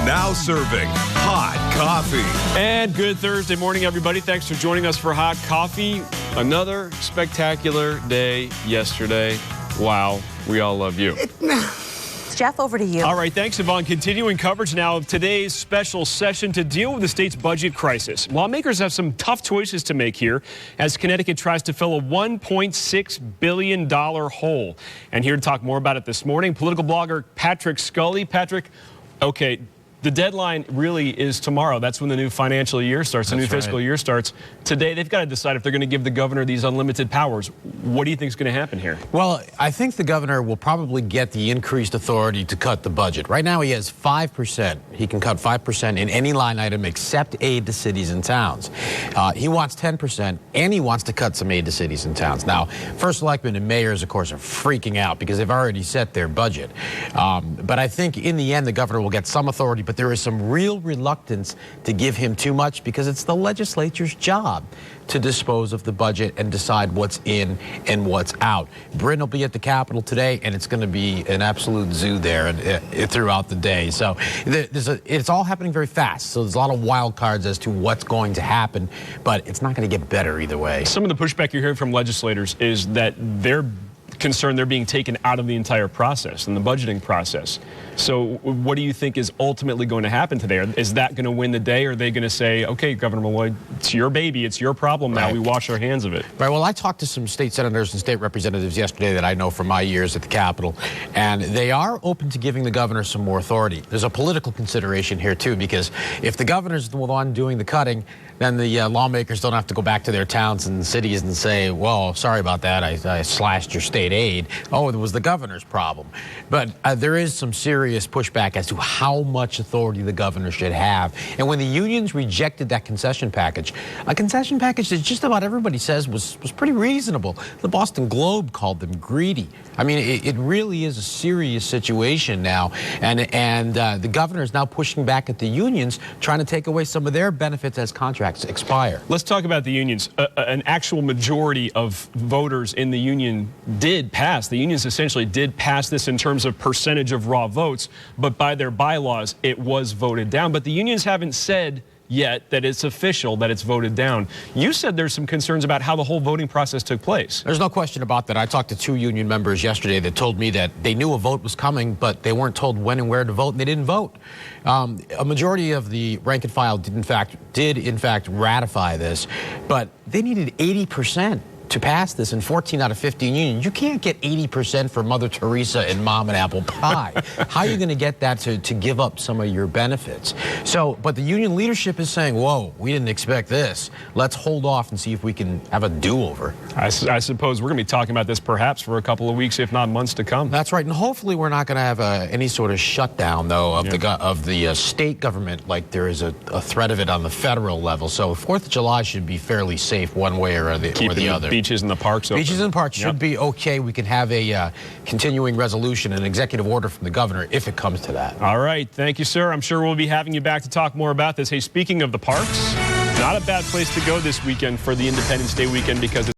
Now serving hot coffee. And good Thursday morning, everybody. Thanks for joining us for Hot Coffee. Another spectacular day yesterday. Wow, we all love you. Jeff, over to you. All right, thanks, Yvonne. Continuing coverage now of today's special session to deal with the state's budget crisis. Lawmakers have some tough choices to make here as Connecticut tries to fill a $1.6 billion hole. And here to talk more about it this morning, political blogger Patrick Scully. Patrick, okay, the deadline really is tomorrow. That's when the new financial year starts, the new fiscal year starts. Today, they've got to decide if they're going to give the governor these unlimited powers. What do you think is going to happen here? Well, I think the governor will probably get the increased authority to cut the budget. Right now, he has 5%. He can cut 5% in any line item except aid to cities and towns. He wants 10%, and he wants to cut some aid to cities and towns. Now, first selectmen and mayors, of course, are freaking out because they've already set their budget. But I think in the end, the governor will get some authority, but there is some real reluctance to give him too much because it's the legislature's job to dispose of the budget and decide what's in and what's out. Britain will be at the Capitol today, and it's going to be an absolute zoo there throughout the day. So it's all happening very fast. So there's a lot of wild cards as to what's going to happen, but it's not going to get better either way. Some of the pushback you're hearing from legislators is that they're concerned they're being taken out of the entire process and the budgeting process. So what do you think is ultimately going to happen today? Is that going to win the day? Or are they going to say, okay, Governor Malloy, it's your baby, it's your problem now, we wash our hands of it? Right, well, I talked to some state senators and state representatives yesterday that I know from my years at the Capitol, and they are open to giving the governor some more authority. There's a political consideration here, too, because if the governor's the one doing the cutting, then the lawmakers don't have to go back to their towns and cities and say, well, sorry about that, I slashed your state aid. Oh, it was the governor's problem. But there is some serious pushback as to how much authority the governor should have. And when the unions rejected that concession package, a concession package that just about everybody says was pretty reasonable. The Boston Globe called them greedy. I mean, it really is a serious situation now. And the governor is now pushing back at the unions, trying to take away some of their benefits as contracts expire. Let's talk about the unions. An actual majority of voters in the union did pass. The unions essentially did pass this in terms of percentage of raw votes, but by their bylaws, it was voted down. But the unions haven't said yet that it's official, that it's voted down. You said there's some concerns about how the whole voting process took place. There's no question about that. I talked to 2 union members yesterday that told me that they knew a vote was coming, but they weren't told when and where to vote, and they didn't vote. A majority of the rank and file did in fact ratify this, but they needed 80% to pass this in 14 out of 15 unions. You can't get 80% for Mother Teresa and Mom and Apple Pie. How are you going to get that to give up some of your benefits? So, but the union leadership is saying, whoa, we didn't expect this. Let's hold off and see if we can have a do-over. I suppose we're going to be talking about this perhaps for a couple of weeks, if not months to come. That's right, and hopefully we're not going to have any sort of shutdown, though, of the state government like there is a threat of it on the federal level. So 4th of July should be fairly safe one way or the other. Beaches and the parks open. Beaches and parks should be okay. We can have a continuing resolution, an executive order from the governor if it comes to that. All right. Thank you, sir. I'm sure we'll be having you back to talk more about this. Hey, speaking of the parks, not a bad place to go this weekend for the Independence Day weekend because it's